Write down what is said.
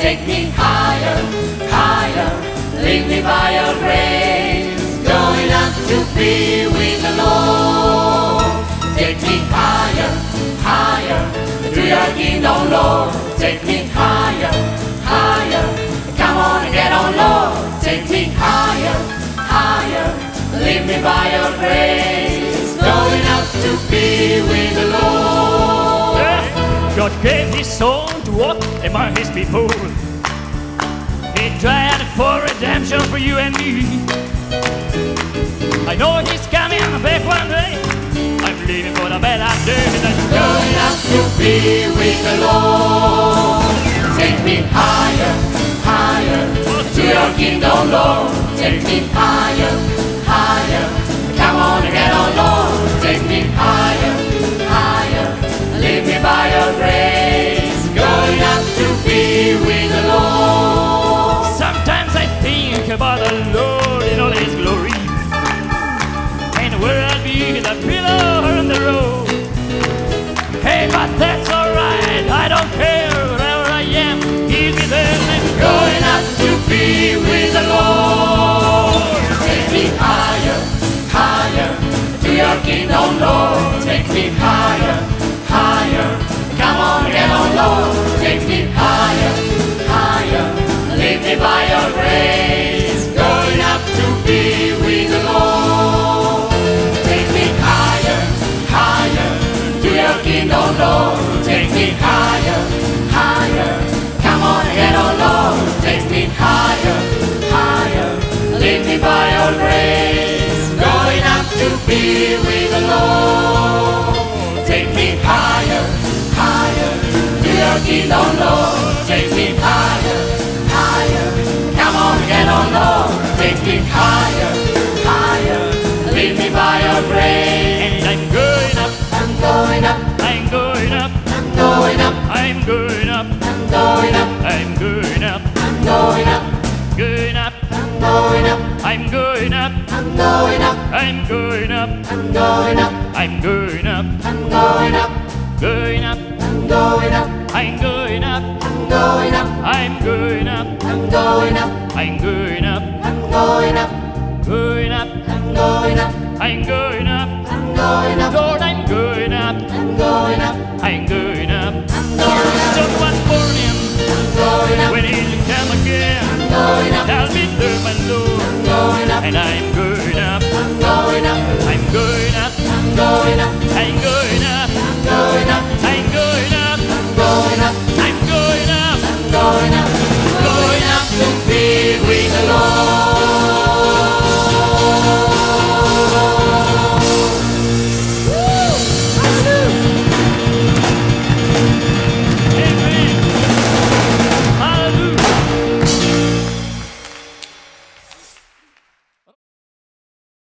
take me higher, higher, lead me by your grace, going up to be with the Lord. Take me higher, higher, to your kingdom, Lord. Take me higher, higher, come on and get on, Lord. Take me higher, higher, lead me by your grace, going up to be with the Lord. God gave his son to walk among his people. He died for redemption for you and me. I know he's coming back one day. I'm living for the better days. Going up to be with the Lord. Take me higher, higher, to your kingdom, Lord. Take me higher, higher, come on and get on, Lord. Take me higher, higher, lead me by your grace, going up to be with the Lord. Sometimes I think about the Lord in all his glory, and where I'll be the pillar on the road. Hey, but that's alright, I don't care, wherever I am, he'll be there. Going up to be with the Lord. Take me higher, higher, to your kingdom, Lord. Take me higher, higher, come on, get on, Lord. Take me higher, higher, lead me by your grace, going up to be with the Lord. Take me higher, higher, to your kingdom, Lord. Take me higher, higher, come on, get on, Lord. Take me higher, higher, lead me by your grace, going up to be with the Lord. Take me higher, higher, to your kingdom, Lord. Take me higher, higher, come on, get on, Lord. Take me higher, higher, lead me by your grace. And I'm going up, I'm going up, I'm going up, I'm going up, I'm going up, I'm going up, I'm going up, I'm going up, going up, I'm going up, I'm going up, I'm going up, I'm going up, I'm going up, I'm going up, I'm going up, going up, I'm going up, I'm going up, I'm going up, I'm going up, I'm going up, I'm going up, I'm going up, going up, I'm going up, I'm going